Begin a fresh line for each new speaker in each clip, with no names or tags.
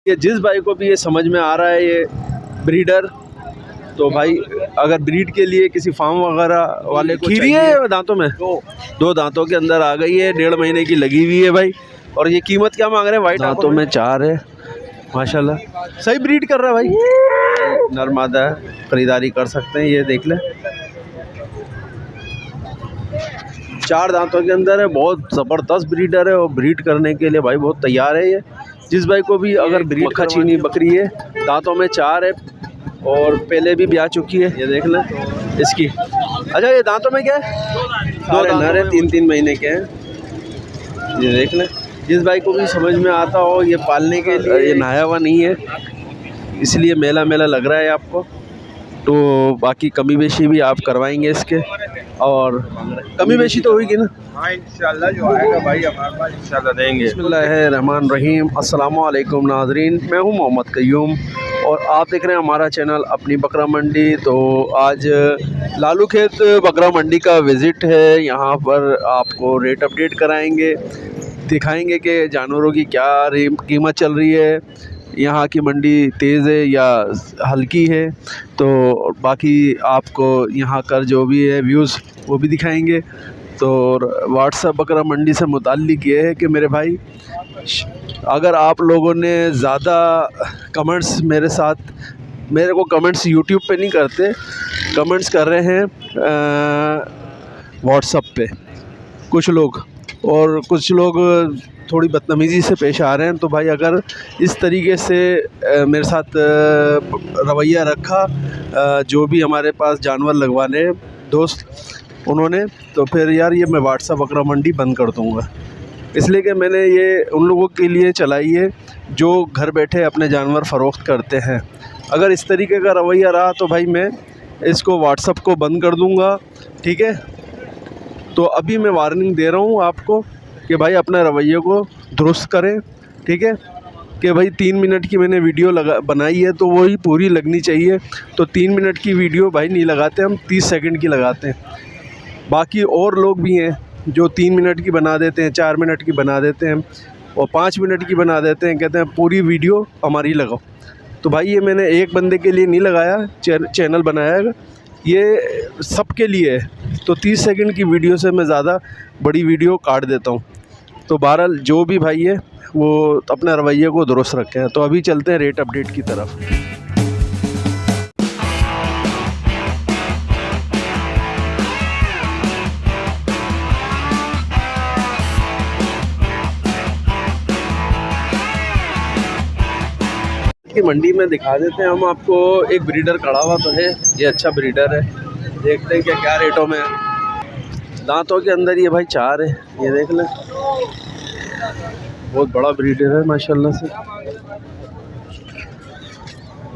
ये जिस भाई को भी ये समझ में आ रहा है ये ब्रीडर, तो भाई अगर ब्रीड के लिए किसी फार्म वगैरह वाले को खीरी है दांतों में, दो दांतों के अंदर आ गई है, 1.5 महीने की लगी हुई है भाई। और ये कीमत क्या मांग रहे हैं? वाइट दांतों में 4 है माशाल्लाह, सही ब्रीड कर रहा है भाई, नरमादा है, खरीदारी कर सकते हैं। ये देख ले 4 दांतों के अंदर है, बहुत ज़बरदस्त ब्रीडर है और ब्रीड करने के लिए भाई बहुत तैयार है। ये जिस भाई को भी अगर ब्रीड मक्खा चीनी बकरी है, दांतों में 4 है और पहले भी ब्याह चुकी है। ये देख लें इसकी। अच्छा ये दांतों में क्या है? 2 नर है, 3-3 महीने के हैं। ये देख लें, जिस भाई को भी समझ में आता हो ये पालने के लिए, ये नहाया हुआ नहीं है इसलिए मेला मेला लग रहा है आपको। तो बाकी कमी बेशी भी आप करवाएंगे इसके, और कमी बेशी तो होगी ना?
हाँ इंशाल्लाह, जो आएगा भाई हमारे पास इंशाल्लाह देंगे।
बिस्मिल्लाहिर्रहमानिर्रहीम। अस्सलामु अलैकुम नाज़रीन, मैं हूं मोहम्मद कयूम और आप देख रहे हैं हमारा चैनल अपनी बकरा मंडी। तो आज लालू खेत बकरा मंडी का विज़िट है, यहाँ पर आपको रेट अपडेट कराएंगे, दिखाएंगे कि जानवरों की क्या कीमत चल रही है, यहाँ की मंडी तेज़ है या हल्की है। तो बाकी आपको यहाँ का जो भी है व्यूज़ वो भी दिखाएंगे। तो व्हाट्सएप बकरा मंडी से मुताल्लिक़ ये है कि मेरे भाई, अगर आप लोगों ने ज़्यादा कमेंट्स मेरे को कमेंट्स यूट्यूब पे नहीं करते, कमेंट्स कर रहे हैं व्हाट्सएप पे कुछ लोग, और कुछ लोग थोड़ी बदतमीज़ी से पेश आ रहे हैं। तो भाई अगर इस तरीके से मेरे साथ रवैया रखा जो भी हमारे पास जानवर लगवाने दोस्त उन्होंने, तो फिर यार ये मैं व्हाट्सएप बकरा मंडी बंद कर दूँगा। इसलिए कि मैंने ये उन लोगों के लिए चलाई है जो घर बैठे अपने जानवर फ़रोख्त करते हैं। अगर इस तरीके का रवैया रहा तो भाई मैं इसको व्हाट्सएप को बंद कर दूँगा, ठीक है। तो अभी मैं वार्निंग दे रहा हूँ आपको कि भाई अपने रवैये को दुरुस्त करें, ठीक है। कि भाई 3 मिनट की मैंने वीडियो बनाई है तो वही पूरी लगनी चाहिए। तो 3 मिनट की वीडियो भाई नहीं लगाते हम, 30 सेकंड की लगाते हैं। बाकी और लोग भी हैं जो 3 मिनट की बना देते हैं, 4 मिनट की बना देते हैं और 5 मिनट की बना देते हैं, कहते हैं पूरी वीडियो हमारी लगाओ। तो भाई ये मैंने एक बंदे के लिए नहीं लगाया, चैनल बनाया है, ये सबके लिए है। तो 30 सेकंड की वीडियो से मैं ज़्यादा बड़ी वीडियो काट देता हूँ। तो बहरहाल जो भी भाई है वो अपने रवैये को दुरुस्त रखें। तो अभी चलते हैं रेट अपडेट की तरफ। की मंडी में दिखा देते हैं हम आपको। एक ब्रीडर खड़ा हुआ तो है, ये अच्छा ब्रीडर है, देखते हैं क्या रेटों में है। दांतों के अंदर ये भाई 4 है, ये देख लें, बहुत बड़ा ब्रीडर है माशाल्लाह से।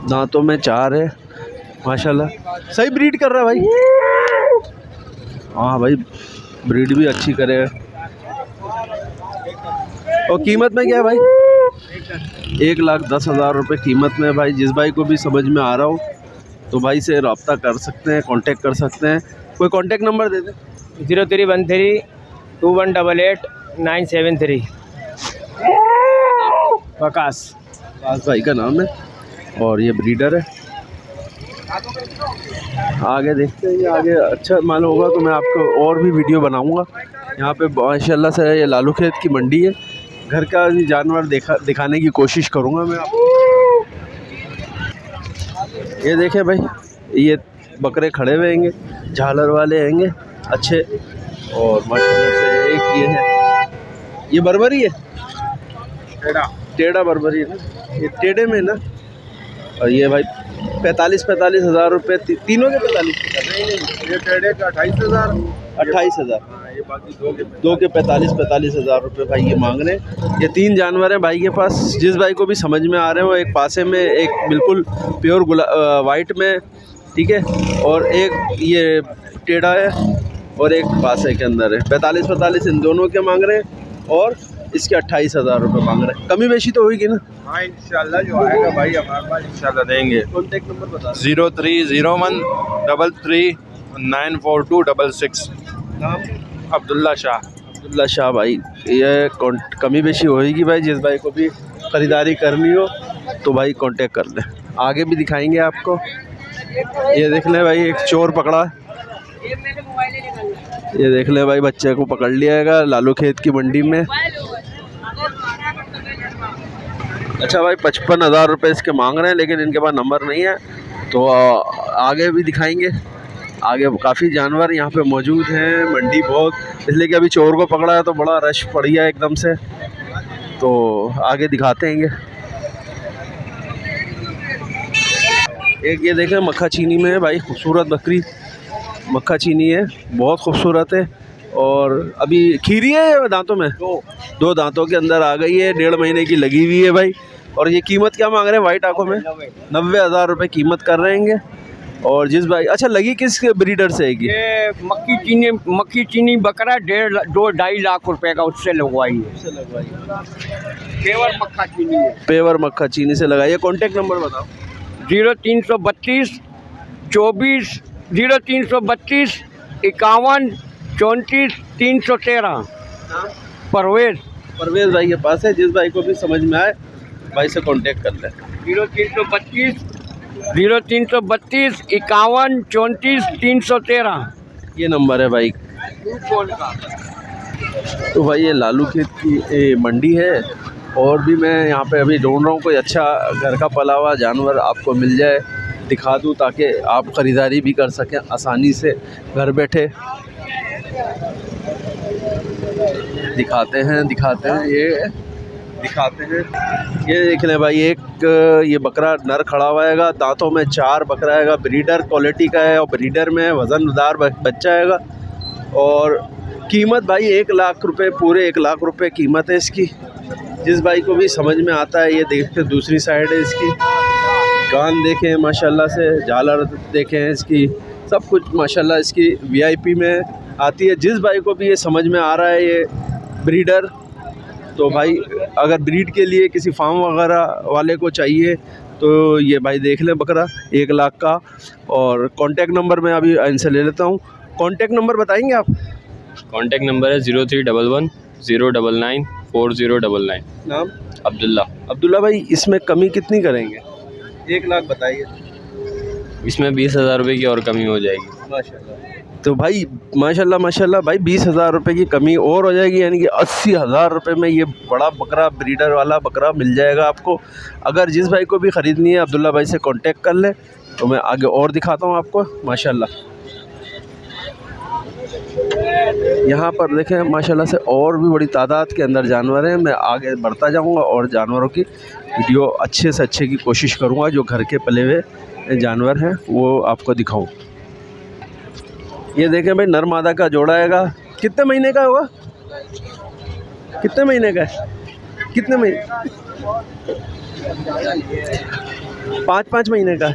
दांतों में 4 है माशाल्लाह, सही ब्रीड कर रहा है भाई। हाँ भाई ब्रीड भी अच्छी करे। और कीमत में क्या है भाई? 1,10,000 रुपये कीमत में। भाई जिस भाई को भी समझ में आ रहा हो तो भाई से रब्ता कर सकते हैं, कांटेक्ट कर सकते हैं। कोई कांटेक्ट नंबर दे दें।
0313 2188 973। वकास
भाई का नाम है और ये ब्रीडर है। आगे देखते हैं, ये आगे अच्छा मालूम होगा तो मैं आपको और भी वीडियो बनाऊंगा। यहाँ पे माशाल्लाह से ये लालू खेत की मंडी है, घर का जानवर दिखाने की कोशिश करूँगा मैं आपको। ये देखें भाई, ये बकरे खड़े हुए हैंगे, झालर वाले हैंगे अच्छे, और माशाल्लाह से एक ये है, ये बर्बरी है, टेढ़ा बर्बरी है ना, ये टेढ़े में ना। और ये भाई 45 हज़ार रुपये तीनों के 45।
ये टेढ़े का 28,000।
28,000।
ये बाकी
दो के 45 हज़ार रुपये भाई ये मांग रहे हैं। ये 3 जानवर हैं भाई के पास। जिस भाई को भी समझ में आ रहे हो, एक पासे में एक बिल्कुल प्योर वाइट में, ठीक है, और एक ये टेढ़ा है और एक पासे के अंदर है। 45 इन दोनों के मांग रहे हैं और इसके 28,000 रुपये मांग रहे हैं। कमी बेशी तो होगी ना?
हाँ इंशाल्लाह, जो आएगा भाई हमारे पास इंशाल्लाह देंगे।
कॉन्टेक्ट नंबर बता।
0301 33 94266।
नाम?
अब्दुल्ला शाह।
भाई ये कमी बेशी होगी भाई, जिस भाई को भी ख़रीदारी करनी हो तो भाई कांटेक्ट कर लें। आगे भी दिखाएंगे आपको। ये देख लें भाई, एक चोर पकड़ा। ये देख लें भाई, बच्चे को पकड़ लिया है लालू खेत की मंडी में। अच्छा भाई, 55,000 रुपये इसके मांग रहे हैं, लेकिन इनके पास नंबर नहीं है। तो आगे भी दिखाएंगे। आगे काफ़ी जानवर यहाँ पे मौजूद हैं, मंडी बहुत, इसलिए कि अभी चोर को पकड़ा है तो बड़ा रश पड़ गया एकदम से। तो आगे दिखाते हैं। एक ये देखें, मक्खा चीनी में है भाई, खूबसूरत बकरी मक्खा चीनी है, बहुत खूबसूरत है। और अभी खीरी है दांतों में, दो दांतों के अंदर आ गई है, 1.5 महीने की लगी हुई है भाई। और ये कीमत क्या मांग रहे हैं वाइट आंखों में? 90,000 रुपये कीमत कर रहे हैं। और जिस भाई, अच्छा लगी किस ब्रीडर से है
ये मक्खी चीनी बकरा 1.5-2 लाख रुपए का उससे लगवाई है। पेवर मक्खा चीनी है।
पेवर मक्खा चीनी से लगाइए। कॉन्टेक्ट नंबर बताओ।
0332 24 0332 51 34 313।
परवेज भाई के पास है। जिस भाई को भी समझ में आए भाई से कांटेक्ट कर लें।
0332 51 34 313 ये
नंबर है भाई। तो भाई ये लालू खेत की मंडी है, और भी मैं यहाँ पे अभी ढूंढ रहा हूँ कोई अच्छा घर का पला हुआ जानवर आपको मिल जाए, दिखा दूँ ताकि आप ख़रीदारी भी कर सकें आसानी से घर बैठे। दिखाते हैं ये दिखाते हैं। ये देख लें भाई, एक ये बकरा नर खड़ा हुआ है, दांतों में 4 बकरा है, ब्रीडर क्वालिटी का है और ब्रीडर में वज़नदार बच्चा है। और कीमत भाई 1 लाख रुपए, पूरे 1 लाख रुपए कीमत है इसकी। जिस भाई को भी समझ में आता है, ये देखते दूसरी साइड है इसकी, कान देखें माशाल्लाह से, झालर देखें इसकी, सब कुछ माशाल्लाह इसकी VIP में आती है। जिस भाई को भी ये समझ में आ रहा है ये ब्रीडर, तो भाई अगर ब्रीड के लिए किसी फार्म वगैरह वाले को चाहिए तो ये भाई देख लें बकरा 1 लाख का। और कांटेक्ट नंबर मैं अभी इनसे ले लेता हूँ। कांटेक्ट नंबर बताएंगे आप?
कांटेक्ट नंबर है 0311 099 4099।
नाम?
अब्दुल्ला
भाई, इसमें कमी कितनी करेंगे? 1 लाख बताइए।
इसमें 20,000 रुपये की और कमी हो जाएगी
माशाल्लाह। तो भाई माशाल्लाह भाई 20,000 रुपये की कमी और हो जाएगी, यानी कि 80,000 रुपये में ये बड़ा बकरा, ब्रीडर वाला बकरा मिल जाएगा आपको। अगर जिस भाई को भी ख़रीदनी है अब्दुल्ला भाई से कांटेक्ट कर ले। तो मैं आगे और दिखाता हूँ आपको। माशाल्लाह यहाँ पर देखें माशाल्लाह से और भी बड़ी तादाद के अंदर जानवर हैं। मैं आगे बढ़ता जाऊँगा और जानवरों की वीडियो अच्छे से अच्छे की कोशिश करूँगा, जो घर के पले हुए जानवर हैं वो आपको दिखाऊँ। ये देखें भाई, नर मादा का जोड़ा हैगा। कितने महीने का होगा? कितने महीने का है? कितने महीने? 5-5 महीने का।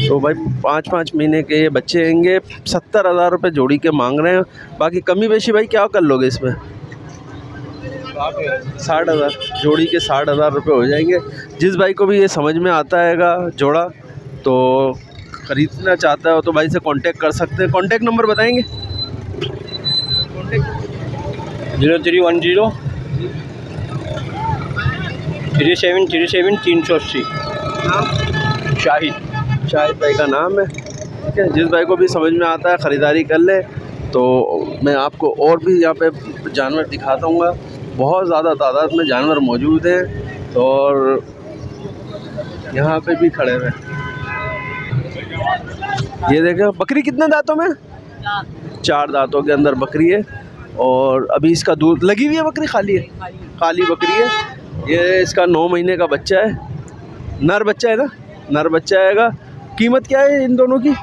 तो भाई 5-5 महीने के ये बच्चे होंगे। 70,000 रुपये जोड़ी के मांग रहे हैं। बाकी कमी बेशी भाई क्या कर लोगे इसमें? 60,000 जोड़ी के 60,000 रुपये हो जाएंगे। जिस भाई को भी ये समझ में आता हैगा जोड़ा, तो ख़रीदना चाहता हो तो भाई से कांटेक्ट कर सकते हैं। कांटेक्ट नंबर बताएंगे?
0310 3737 380।
शाहिद भाई का नाम है। ठीक है, जिस भाई को भी समझ में आता है ख़रीदारी कर ले। तो मैं आपको और भी यहाँ पे जानवर दिखाता हूँ। बहुत ज़्यादा तादाद में जानवर मौजूद हैं और यहाँ पे भी खड़े हुए। ये देखें, बकरी कितने दांतों में? 4 दांतों के अंदर बकरी है। और अभी इसका दूध लगी हुई है, बकरी खाली है, खाली बकरी है। ये इसका 9 महीने का बच्चा है, नर बच्चा है ना, नर बच्चा आएगा। कीमत क्या है इन दोनों की?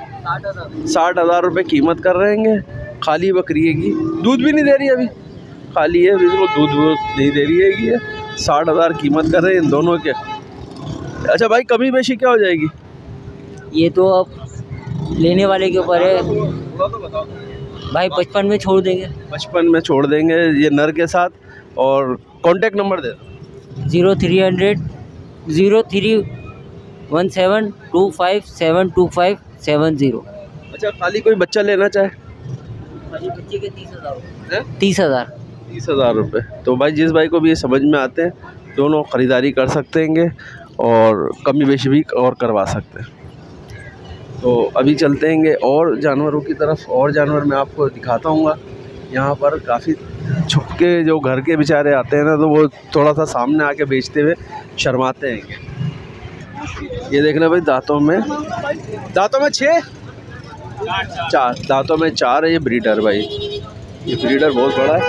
60,000 रुपये कीमत कर रहे हैं। खाली बकरी है की, दूध भी नहीं दे रही, अभी खाली है, इसको दूध नहीं दे रही है ये। 60,000 कीमत कर रहे हैं इन दोनों के। अच्छा भाई, कमी बेशी क्या हो जाएगी?
ये तो अब लेने वाले के ऊपर है भाई। 55 में छोड़ देंगे।
55 में छोड़ देंगे ये नर के साथ। और कांटेक्ट नंबर दे दो।
0300 0317 25725770।
अच्छा, खाली कोई बच्चा लेना चाहे?
बच्चे के 30,000। 30,000
रुपये। तो भाई जिस भाई को भी ये समझ में आते हैं दोनों ख़रीदारी कर सकते हैं। और कमी बेशी भी और करवा सकते हैं। तो अभी चलते हैं और जानवरों की तरफ, और जानवर मैं आपको दिखाता हूँ। यहाँ पर काफ़ी छुप के जो घर के बेचारे आते हैं ना, तो वो थोड़ा सा सामने आके बेचते हुए शर्माते हैं। ये देख लें भाई, दांतों में 6 4 दांतों में 4 है। ये ब्रीडर भाई, ये ब्रीडर बहुत बड़ा है।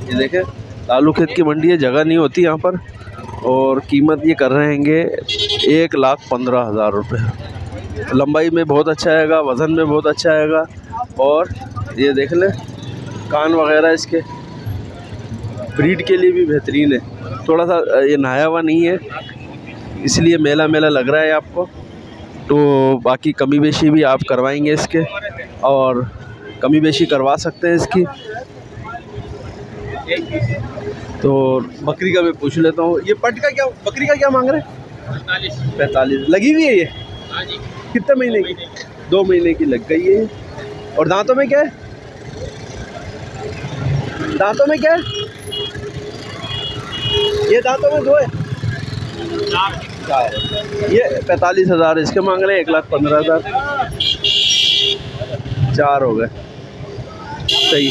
ये देखें, लालू खेत की मंडी है, जगह नहीं होती यहाँ पर। और कीमत ये कर रहे हैं 1,15,000 रुपये। लंबाई में बहुत अच्छा आएगा, वज़न में बहुत अच्छा आएगा। और ये देख लें, कान वगैरह इसके ब्रीड के लिए भी बेहतरीन है। थोड़ा सा ये नहाया हुआ नहीं है, इसलिए मेला मेला लग रहा है आपको। तो बाकी कमी बेशी भी आप करवाएंगे इसके, और कमी बेशी करवा सकते हैं इसकी। तो बकरी का मैं पूछ लेता हूँ, ये पट का क्या, बकरी का क्या मांग रहे हैं? 45 लगी हुई है ये? कितने महीने की? 2 महीने की लग गई है। और दांतों में क्या है? दांतों में क्या है? ये दांतों में 2 है, 4। ये 45,000 इसके मांग रहे हैं, 1,15,000। 4 हो गए, सही।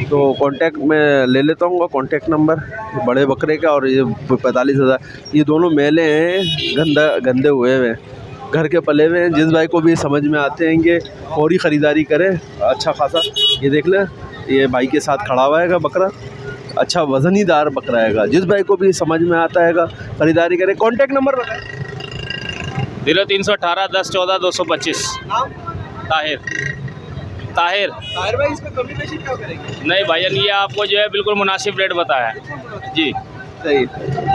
तो कांटेक्ट में ले लेता हूँ कांटेक्ट नंबर बड़े बकरे का, और ये 45,000। ये दोनों मेले हैं, गंदे हुए हैं, घर के पले हुए हैं। जिस भाई को भी समझ में आते हैं कि फौरी ख़रीदारी करें अच्छा खासा। ये देख लें, ये भाई के साथ खड़ा हुआ है बकरा, अच्छा वज़नीदार बकरा है। जिस भाई को भी समझ में आता है ख़रीदारी करें। कांटेक्ट नंबर बताएं।
0318 10 14 225। ताहिर
भाई, इसमें कमी बेशी क्या करेंगे?
नहीं भाईजान, ये आपको जो है बिल्कुल मुनासिब रेट बताया जी।
सही।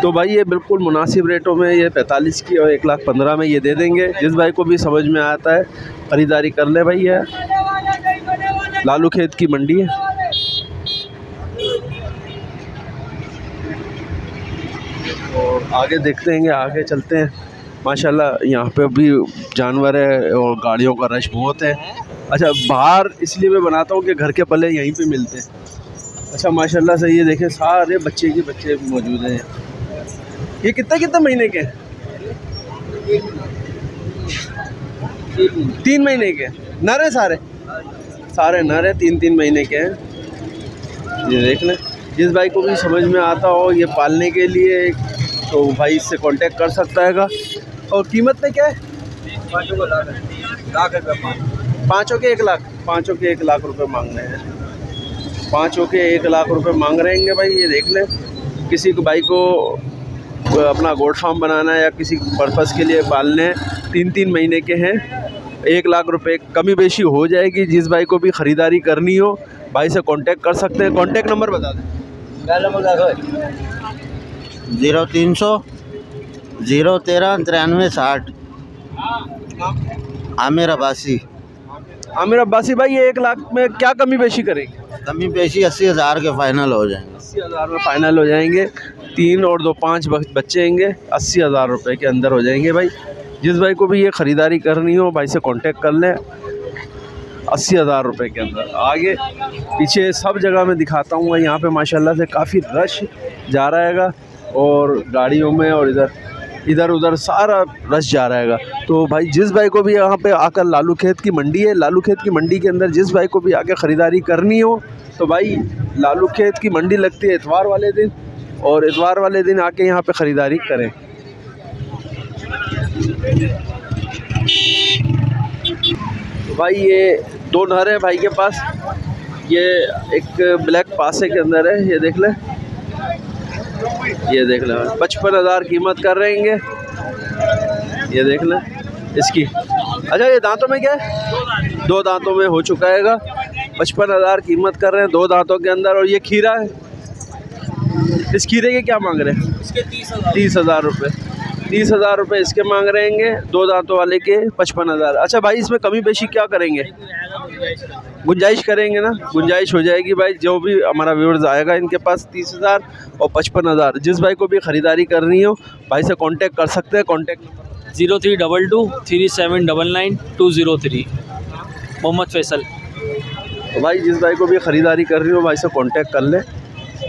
तो भाई ये बिल्कुल मुनासिब रेटों में, ये 45 की और 1,15,000 में ये दे देंगे। जिस भाई को भी समझ में आता है ख़रीदारी कर ले भाई। ये लालू खेत की मंडी है। और आगे देखते हैं, आगे चलते हैं। माशाल्लाह यहाँ पे भी जानवर है और गाड़ियों का रश बहुत है। अच्छा, बाहर इसलिए मैं बनाता हूँ कि घर के पले यहीं पे मिलते हैं। अच्छा माशाल्लाह से ये देखें, सारे बच्चे के बच्चे मौजूद हैं। ये कितने महीने के हैं? 3 महीने के नर हैं, सारे नर हैं, 3 महीने के हैं। ये देख लें, जिस भाई को भी समझ में आता हो ये पालने के लिए, तो भाई इससे कांटेक्ट कर सकता है। और कीमत में क्या है? 5 के 1 लाख, 5 के 1 लाख रुपए मांग रहे हैं। 5 के 1 लाख रुपए मांग रहे हैं भाई। ये देख लें, किसी को भाई को अपना गोट फार्म बनाना है या किसी पर्पज़ के लिए पालने हैं, 3 महीने के हैं, 1 लाख रुपए कमी बेशी हो जाएगी। जिस भाई को भी ख़रीदारी करनी हो भाई से कांटेक्ट कर सकते हैं। कांटेक्ट नंबर बता दें।
0300 013 93 60। आमिर अब्बासी
भाई, ये 1 लाख में क्या कमी बेशी करेंगे?
कमी पेशी 80,000 के फाइनल हो जाएंगे।
80,000 में फ़ाइनल हो जाएंगे। 3 और 2 5 बच्चे होंगे, 80,000 रुपये के अंदर हो जाएंगे भाई। जिस भाई को भी ये ख़रीदारी करनी हो भाई से कांटेक्ट कर लें। 80,000 रुपये के अंदर। आगे पीछे सब जगह मैं दिखाता हूँ। यहाँ पे माशाल्लाह से काफ़ी रश जा रहेगा, और गाड़ियों में और इधर उधर सारा रश जा रहेगा। तो भाई जिस भाई को भी यहाँ पे आकर, लालू खेत की मंडी है, लालू खेत की मंडी के अंदर जिस भाई को भी आके ख़रीदारी करनी हो तो भाई लालू खेत की मंडी लगती है इतवार वाले दिन, और इतवार वाले दिन आके यहाँ पे ख़रीदारी करें। तो भाई ये 2 नर हैं भाई के पास। ये एक ब्लैक पासे के अंदर है, ये देख लें, 55,000 कीमत कर रहे हैं। ये देख लें इसकी। अच्छा, ये दांतों में क्या है? 2 दांतों में हो चुका है। 55,000 कीमत कर रहे हैं, 2 दांतों के अंदर। और ये खीरा है, इस खीरे के क्या मांग रहे हैं? इसके 30,000 रुपये। 30,000 रुपये इसके मांग रहे हैं, 2 दांतों वाले के 55,000। अच्छा भाई, इसमें कमी बेशी क्या करेंगे? गुंजाइश करेंगे ना? गुंजाइश हो जाएगी भाई। जो भी हमारा व्यूअर्स आएगा इनके पास 30,000 और 55,000। जिस भाई को भी ख़रीदारी करनी हो भाई से कांटेक्ट कर सकते हैं। कांटेक्ट
0322 3799 203। मोहम्मद फैसल।
तो भाई जिस भाई को भी ख़रीदारी करनी हो भाई से कांटेक्ट कर ले।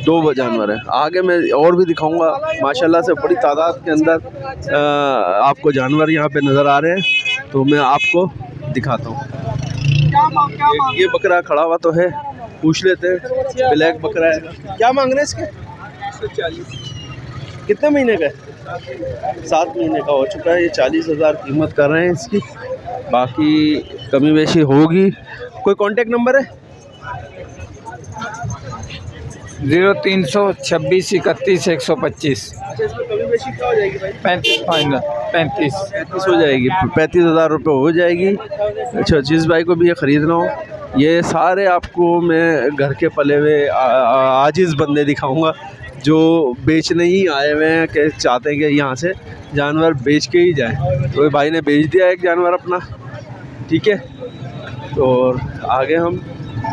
2 जानवर हैं। आगे मैं और भी दिखाऊंगा। माशाल्लाह से बड़ी तादाद के अंदर आपको जानवर यहाँ पे नज़र आ रहे हैं, तो मैं आपको दिखाता हूँ। ये बकरा खड़ा हुआ तो है, पूछ लेते हैं। ब्लैक बकरा है, क्या मांग रहे हैं इसके? 140। कितने महीने का है? 7 महीने का हो चुका है। ये 40,000 कीमत कर रहे हैं इसकी, बाकी कमी बेशी होगी। कोई कांटेक्ट नंबर है?
0326 31 125।
इसमें कमी बेशी क्या हो जाएगी भाई?
35 फाइनल 35
हो जाएगी, 35,000 रुपये हो जाएगी। अच्छा, जिस भाई को भी ये ख़रीदना हो, ये सारे आपको मैं घर के पले हुए आजिज़ बंदे दिखाऊंगा जो बेचने ही आए हुए हैं, कि चाहते हैं कि यहाँ से जानवर बेच के ही जाएं। तो भाई ने बेच दिया एक जानवर अपना, ठीक है। तो आगे हम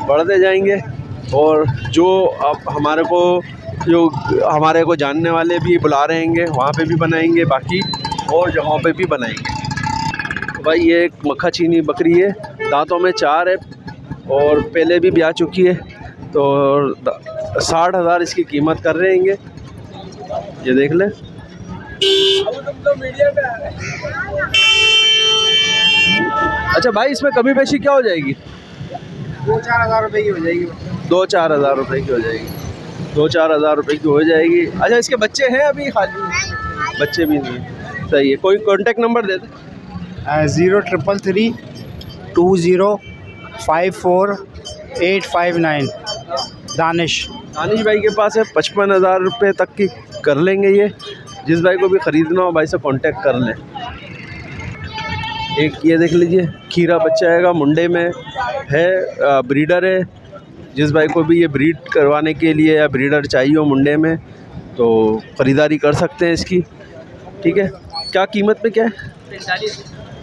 बढ़ते जाएंगे, और जो अब हमारे को जानने वाले भी बुला रहे हैं, वहाँ पे भी बनाएंगे, बाकी और जगहों पे भी बनाएंगे। तो भाई ये एक मक्खा चीनी बकरी है, दांतों में 4 है और पहले भी ब्याह चुकी है। तो 60,000 इसकी कीमत कर रहे हैं। ये देख लें। अच्छा भाई, इसमें कमी पेशी क्या हो जाएगी?
2-4 हज़ार रुपये की हो जाएगी।
2-4 हज़ार रुपये की हो जाएगी। 2-4 हज़ार रुपये की हो जाएगी। अच्छा, इसके बच्चे हैं अभी? खाली बच्चे भी नहीं। सही है। कोई कांटेक्ट नंबर दे दे।
0333 20 54 859। दानिश
भाई के पास है। 55,000 रुपये तक की कर लेंगे ये। जिस भाई को भी ख़रीदना हो भाई से कांटेक्ट कर लें। एक ये देख लीजिए, खीरा बच्चा आएगा, मुंडे में है, ब्रीडर है। जिस भाई को भी ये ब्रीड करवाने के लिए या ब्रीडर चाहिए हो मुंडे में, तो ख़रीदारी कर सकते हैं इसकी, ठीक है। क्या कीमत पे क्या है?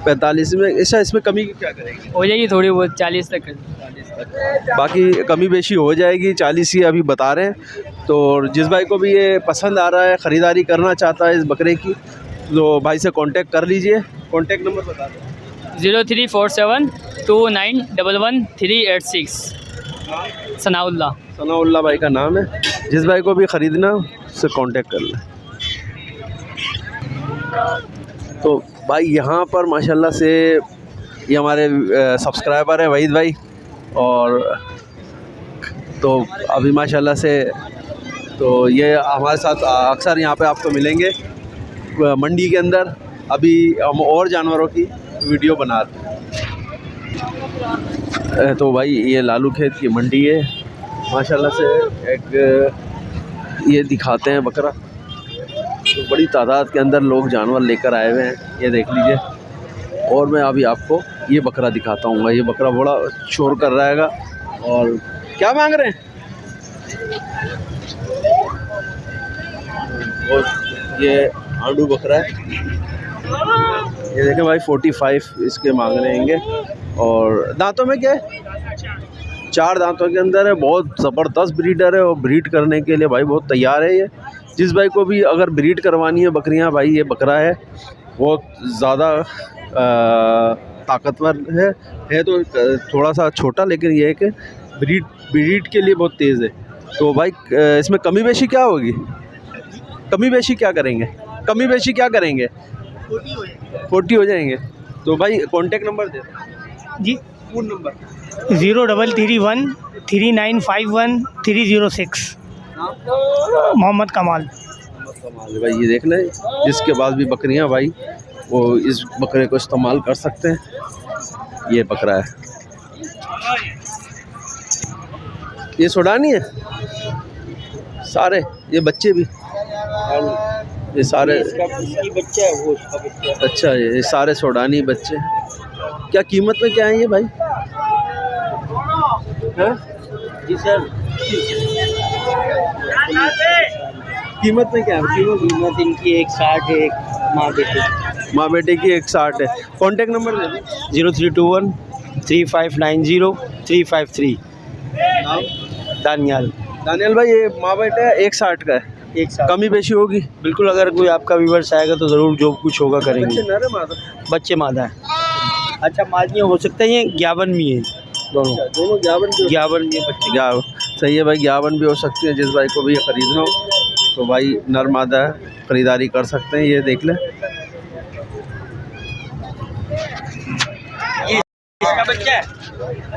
45 में। ऐसा इसमें कमी क्या करेंगे?
हो जाएगी थोड़ी बहुत, 40 तक।
बाकी कमी बेशी हो जाएगी। 40 ही अभी बता रहे हैं। तो जिस भाई को भी ये पसंद आ रहा है, ख़रीदारी करना चाहता है इस बकरे की, तो भाई से कांटेक्ट कर लीजिए। कांटेक्ट नंबर बता दें।
0347 29 11 386।
सनाउल्ला भाई का नाम है। जिस भाई को भी ख़रीदना उससे कांटेक्ट कर लें। तो भाई यहाँ पर माशाल्लाह से ये हमारे सब्सक्राइबर है वहीद भाई, और तो अभी माशाल्लाह से तो ये हमारे साथ अक्सर यहाँ पे आपको मिलेंगे मंडी के अंदर। अभी हम और जानवरों की वीडियो बना रहे हैं। तो भाई ये लालू खेत की मंडी है माशाल्लाह से। एक ये दिखाते हैं बकरा, तो बड़ी तादाद के अंदर लोग जानवर लेकर आए हुए हैं, ये देख लीजिए। और मैं अभी आपको ये बकरा दिखाता हूँ। ये बकरा बड़ा शोर कर रहा हैगा। और क्या मांग रहे हैं? और ये आंडू बकरा है, ये देखें भाई 45 इसके मांग रहे हैं। और दांतों में क्या है? 4 दांतों के अंदर है। बहुत ज़बरदस्त ब्रीडर है और ब्रीड करने के लिए भाई बहुत तैयार है ये। जिस भाई को भी अगर ब्रीड करवानी है बकरियां, भाई ये बकरा है, बहुत ज़्यादा ताकतवर है तो थोड़ा सा छोटा, लेकिन ये है कि ब्रीड के लिए बहुत तेज़ है। तो भाई इसमें कमी बेशी क्या होगी? कमी बेशी क्या करेंगे? 40 हो जाएंगे। तो भाई कांटेक्ट नंबर दे
जी।
Phone number
0331 3951 306। मोहम्मद कमाल।
भाई ये देख लें, जिसके पास भी बकरियां भाई वो इस बकरे को इस्तेमाल कर सकते हैं। ये बकरा है, ये सुडानी है सारे, ये बच्चे भी, ये सारे
बच्चा है वो उसका बच्चा।
अच्छा, ये सारे सुडानी बच्चे। क्या कीमत में क्या है ये भाई? है?
जी सर,
कीमत में क्या है?
कीमत इनकी 160 है। एक माँ बेटे
की 160 है। कांटेक्ट नंबर दे दो।
0321 3590 353। दानियाल
भाई ये माँ बेटा 160 का है। कमी बेशी होगी
बिल्कुल। अगर कोई आपका व्यूवर्स आएगा तो ज़रूर जो कुछ होगा करेंगे। बच्चे मादा है। अच्छा, मादियाँ हो सकते हैं, ये 51 में है दोनों 51 में बच्चे।
सही है भाई, ज्ञापन भी हो सकती है। जिस भाई को भी ये ख़रीदना हो तो भाई नर मादा ख़रीदारी कर सकते हैं। ये देख लें।
इसका बच्चा है,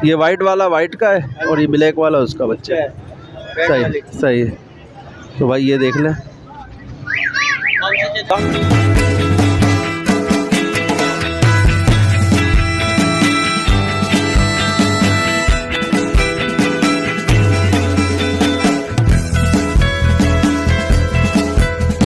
ये वाइट वाला वाइट का है और ये ब्लैक वाला उसका बच्चा है। सही सही है। तो भाई ये देख लें।